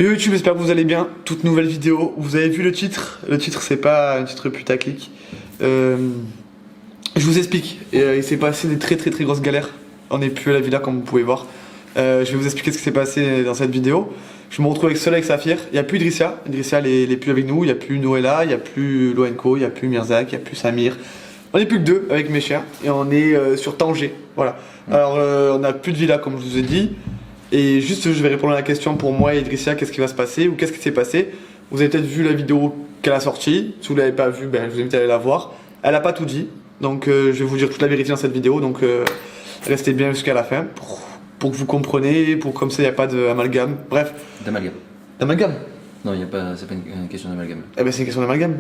Yo YouTube, j'espère que vous allez bien. Toute nouvelle vidéo. Vous avez vu le titre? Le titre, c'est pas un titre putaclic. Je vous explique. Il s'est passé des très grosses galères. On n'est plus à la villa comme vous pouvez voir. Je vais vous expliquer ce qui s'est passé dans cette vidéo. Je me retrouve seul avec Saphir. Il n'y a plus Idrissia. Idrissia n'est plus avec nous. Il n'y a plus Noëlla. Il n'y a plus Loenko. Il n'y a plus Mirzak. Il n'y a plus Samir. On n'est plus que deux avec mes chiens. Et on est sur Tanger. Voilà. Alors, on n'a plus de villa comme je vous ai dit. Et juste, je vais répondre à la question pour moi et Idrissia, qu'est-ce qui va se passer ou qu'est-ce qui s'est passé. Vous avez peut-être vu la vidéo qu'elle a sortie. Si vous ne l'avez pas vue, je vous invite à aller la voir. Elle n'a pas tout dit. Donc, je vais vous dire toute la vérité dans cette vidéo. Donc, restez bien jusqu'à la fin pour que vous compreniez, pour comme ça, il n'y a pas d'amalgame. Bref. D'amalgame. D'amalgame? Non, il y a pas, c'est pas une question d'amalgame. Eh ben, c'est une question d'amalgame.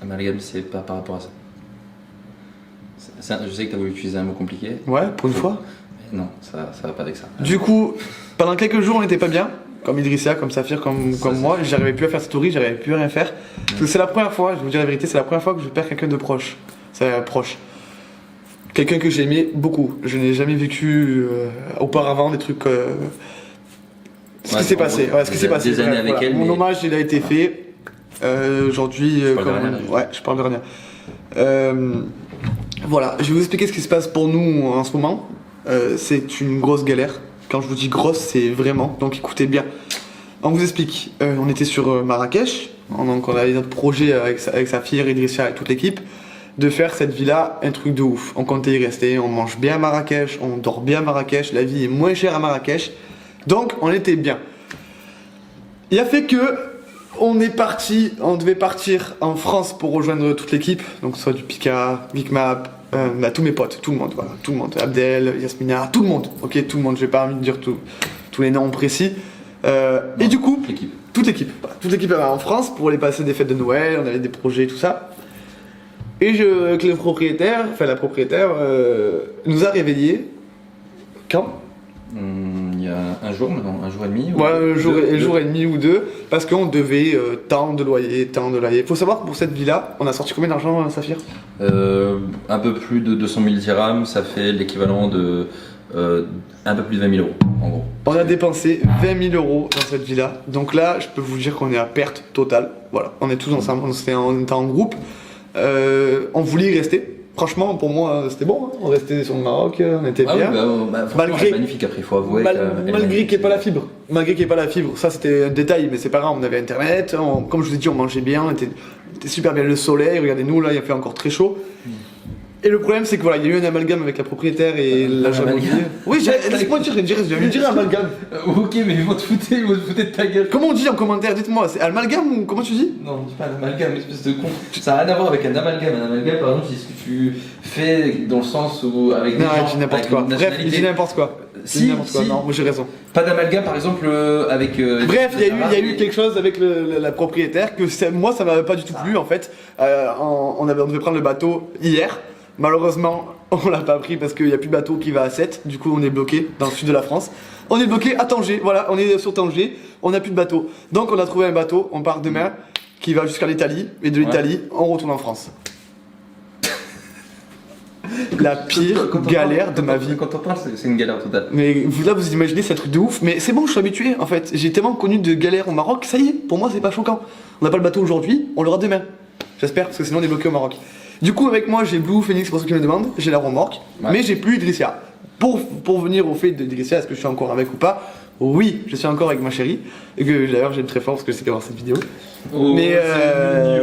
Amalgame, c'est pas par rapport à ça. Je sais que tu as voulu utiliser un mot compliqué. Ouais, pour une fois. Mais non, ça va pas avec ça. Du coup, pendant quelques jours, on n'était pas bien. Comme Idrissia, comme Saphir, comme moi. J'arrivais plus à faire story, j'arrivais plus à rien faire. Parce que c'est la première fois, je vais vous dire la vérité, c'est la première fois que je perds quelqu'un de proche. C'est proche. Quelqu'un que j'aimais beaucoup. Je n'ai jamais vécu auparavant des trucs. Ce qui s'est passé. Ouais, ce qui s'est passé. Des années avec elle. Mon hommage, il a été fait. Aujourd'hui. Je parle de rien. Voilà, je vais vous expliquer ce qui se passe pour nous en ce moment. C'est une grosse galère. Quand je vous dis grosse, c'est vraiment. Donc écoutez bien. On vous explique. On était sur Marrakech. Donc on avait notre projet avec Saphir, Idrissia et toute l'équipe de faire cette villa un truc de ouf. On comptait y rester. On mange bien à Marrakech. On dort bien à Marrakech. La vie est moins chère à Marrakech. Donc on était bien. Il a fait que on devait partir en France pour rejoindre toute l'équipe. Donc soit du Pika, Geekmap, tous mes potes, tout le monde, voilà, tout le monde. Abdel, Yasmina, tout le monde. Ok, tout le monde. Je vais pas envie de dire tous les noms précis. Et du coup, toute l'équipe. Voilà, toute l'équipe en France pour aller passer des fêtes de Noël. On avait des projets, tout ça. Et que la propriétaire nous a réveillés. Quand? Il y a un jour maintenant, un jour et demi. Ouais, un jour et demi ou deux, parce qu'on devait tant de loyer. Faut savoir que pour cette villa, on a sorti combien d'argent, Saphir? Un peu plus de 200 000 dirhams, ça fait l'équivalent de un peu plus de 20 000 euros en gros. On a dépensé 20 000 euros dans cette villa, donc là, je peux vous dire qu'on est à perte totale. Voilà, on est tous ensemble, on était en groupe, on voulait y rester. Franchement, pour moi, c'était bon. Hein. On restait sur le Maroc, on était bien. Malgré, magnifique après, il faut avouer. Malgré qu'il n'y ait pas la fibre. Malgré qu'il n'y ait pas la fibre. Ça, c'était un détail, mais c'est pas grave. On avait internet. Comme je vous ai dit, on mangeait bien. On était super bien. Le soleil, regardez-nous, là, il a fait encore très chaud. Et le problème, c'est que voilà, il y a eu un amalgame avec la propriétaire et l'agent immobilier. Oui, laisse-moi dire, j'avais dire amalgame. Ok, mais ils vont te foutre de ta gueule. Comment on dit en commentaire? Dites-moi, c'est amalgame ou comment tu dis? Non, on dit pas un amalgame, espèce de con. Ça n'a rien à voir avec un amalgame. Un amalgame, par exemple, c'est ce que tu fais dans le sens où avec des gens. Non, il dit n'importe quoi. Bref, il dit n'importe quoi. Si, non, moi j'ai raison. Pas d'amalgame, par exemple, avec. Bref, il y a eu quelque chose avec la propriétaire que moi ça m'avait pas du tout plu en fait. On devait prendre le bateau hier. Malheureusement, on l'a pas pris parce qu'il n'y a plus de bateau qui va à 7. Du coup, on est bloqué dans le sud de la France. On est bloqué à Tanger. Voilà, on est sur Tanger. On n'a plus de bateau. Donc, on a trouvé un bateau. On part demain qui va jusqu'à l'Italie. Et de l'Italie, on retourne en France. La pire galère de ma vie. Quand on parle, c'est une galère totale. Mais là, vous imaginez, c'est un truc de ouf. Mais c'est bon, je suis habitué en fait. J'ai tellement connu de galères au Maroc. Ça y est, pour moi, c'est pas choquant. On n'a pas le bateau aujourd'hui, on l'aura demain. J'espère, parce que sinon, on est bloqué au Maroc. Du coup, avec moi, j'ai Blue Phoenix pour ceux qui me demandent, j'ai la remorque, mais j'ai plus Idrissia. Pour venir au fait d'Idrissia, est-ce que je suis encore avec ou pas? Oui, je suis encore avec ma chérie, et que d'ailleurs j'aime très fort parce que je sais qu'elle va voir cette vidéo. Mais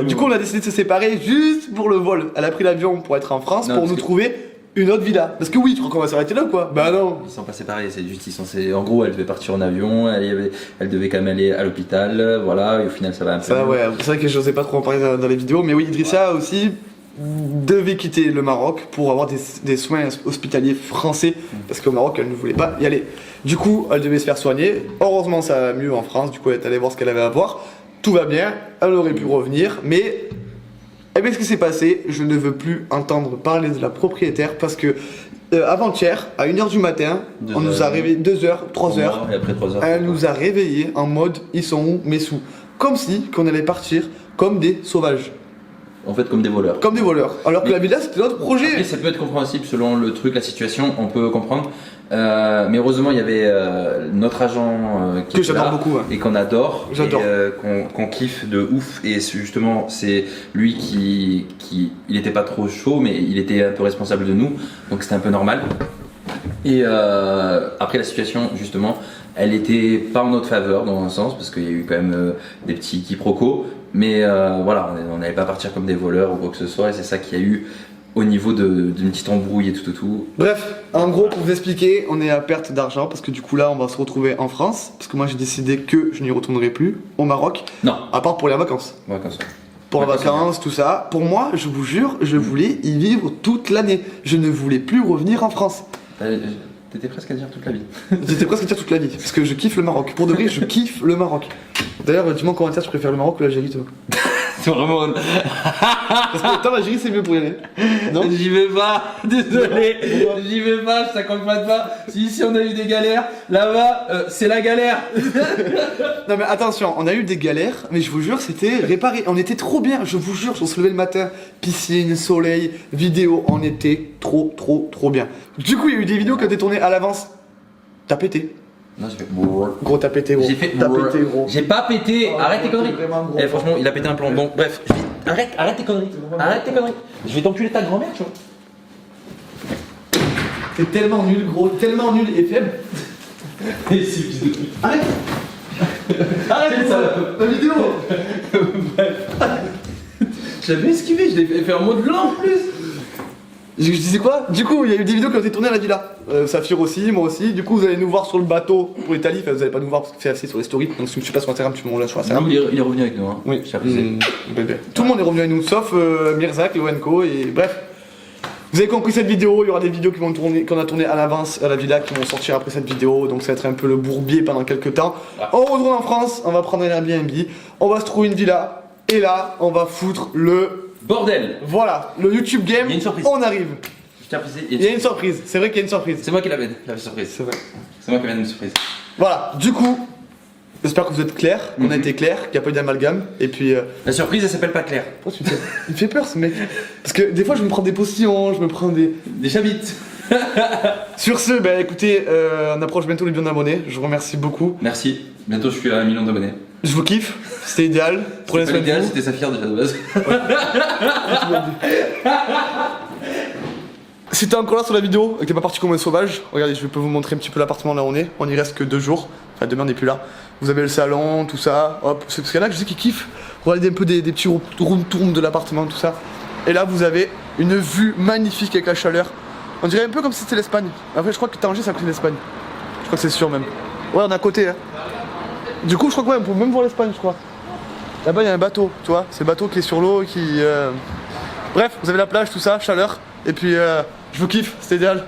du coup, on a décidé de se séparer juste pour le vol. Elle a pris l'avion pour être en France pour nous trouver une autre villa. Parce que oui, tu crois qu'on va s'arrêter là quoi? Bah non. Ils sont pas séparés, c'est juste en gros, elle devait partir en avion, elle devait quand même aller à l'hôpital, voilà, et au final ça va un peu. Ça, ouais, c'est vrai que je n'osais pas trop en parler dans les vidéos, mais oui, Idrissia aussi devait quitter le Maroc pour avoir des soins hospitaliers français parce qu'au Maroc elle ne voulait pas y aller. Du coup elle devait se faire soigner, heureusement ça va mieux en France, du coup elle est allée voir ce qu'elle avait à voir, tout va bien, elle aurait pu revenir mais ce qui s'est passé, je ne veux plus entendre parler de la propriétaire parce que avant-hier à 1h du matin, on nous a réveillé 2h, 3h, et après 3h, elle nous a réveillés en mode ils sont où mes sous, comme si qu'on allait partir comme des sauvages. En fait, comme des voleurs. Alors que la villa, c'était notre projet. Après, ça peut être compréhensible selon le truc, la situation, on peut comprendre. Mais heureusement, il y avait notre agent qui Que était j'adore là beaucoup, ouais. et qu'on adore, J'adore. et qu'on kiffe de ouf. Et justement, c'est lui qui il était pas trop chaud, mais il était un peu responsable de nous, donc c'était un peu normal. Et après, la situation, justement, elle était pas en notre faveur dans un sens, parce qu'il y a eu quand même des petits quiproquos. Mais voilà, on n'allait pas partir comme des voleurs ou quoi que ce soit, et c'est ça qu'il y a eu au niveau d'une petite embrouille et tout. Bref, en gros, pour vous expliquer, on est à perte d'argent parce que du coup là, on va se retrouver en France. Parce que moi, j'ai décidé que je n'y retournerai plus au Maroc. Non, À part pour les vacances. vacances. Pour les Vacances, vacances, tout ça. Pour moi, je vous jure, je voulais y vivre toute l'année. Je ne voulais plus revenir en France. T'étais presque à dire toute la vie. J'étais presque à dire toute la vie. Parce que je kiffe le Maroc. Pour de vrai, je kiffe le Maroc. D'ailleurs, dis-moi en commentaire, tu préfères le Maroc ou l'Algérie, toi? C'est vraiment. Parce que toi, l'Algérie, c'est mieux pour y aller. Non? J'y vais pas, désolé, Pourquoi j'y vais pas, je t'accompagne pas. Si ici on a eu des galères, là-bas c'est la galère. Non mais attention, on a eu des galères, mais je vous jure, c'était réparé. On était trop bien, je vous jure, on se levait le matin, piscine, soleil, vidéo, on était trop bien. Du coup, il y a eu des vidéos qui ont été tournées à l'avance. T'as pété. Non, j'ai fait. Gros, t'as pété, gros. J'ai fait. T'as pété, gros. J'ai pas pété, Oh, arrête tes gros, conneries. t'es vraiment gros. Eh, franchement, il a pété un plomb. Bon, bref, arrête tes conneries. Arrête tes conneries. Je vais t'enculer ta grand-mère, tu vois. T'es tellement nul, gros, tellement nul et faible. Et c'est fils de pute. Arrête. Arrête ça, la vidéo. J'avais esquivé, je l'ai fait un mot de blanc en plus. Je disais quoi? Du coup, il y a eu des vidéos qui ont été tournées à la villa. Saphir aussi, moi aussi. Du coup, vous allez nous voir sur le bateau pour l'Italie. Enfin, vous allez pas nous voir parce que c'est assez sur les stories. Donc, si tu me suis pas sur Instagram, tu me rejoins sur Instagram. Non, il est revenu avec nous, hein. Oui, j'ai apprécié. bébé. Tout le monde est revenu à nous, sauf Mirzak et Wenko. Et bref, vous avez compris cette vidéo. Il y aura des vidéos qu'on a tournées à l'avance à la villa qui vont sortir après cette vidéo. Donc, ça va être un peu le bourbier pendant quelques temps. Ah. On retourne en France. On va prendre un Airbnb. On va se trouver une villa. Et là, on va foutre le. Bordel. Voilà, le YouTube game. Il y a une surprise. On arrive. Je t'ai apprécié. Il y a une surprise. C'est vrai qu'il y a une surprise. C'est moi qui l'avais, la surprise. C'est vrai. C'est moi qui avais une surprise. Voilà, du coup, j'espère que vous êtes clairs, qu'on a été clair, qu'il n'y a pas eu d'amalgame. Et puis. La surprise, elle s'appelle pas Claire. Pourquoi tu me fais... Il me fait peur ce mec. Parce que des fois, je me prends des postillons, je me prends des. Des chabites. Sur ce, bah écoutez, on approche bientôt les millions d'abonnés. Je vous remercie beaucoup. Merci. Bientôt, je suis à 1 million d'abonnés. Je vous kiffe. C'était idéal. Prenez C'était soin pas de l'idéal, vous. c'était Saphir déjà de base. Si t'es encore là sur la vidéo et que t'es pas parti comme un sauvage, regardez, je peux vous montrer un petit peu l'appartement là où on est. On y reste que 2 jours. Enfin, demain on n'est plus là. Vous avez le salon, tout ça. Hop, c'est parce qu'il y en a que je sais qui kiffent. Regardez un peu des petits room tour de l'appartement, tout ça. Et là, vous avez une vue magnifique avec la chaleur. On dirait un peu comme si c'était l'Espagne. Après, je crois que Tanger, c'est à côté de l'Espagne. Je crois que c'est sûr même. Ouais, on est à côté. Hein. Du coup, je crois que ouais, on peut même voir l'Espagne, je crois. Là-bas, il y a un bateau, tu vois. C'est le bateau qui est sur l'eau, qui. Bref, vous avez la plage, tout ça, chaleur. Et puis, je vous kiffe, c'était idéal.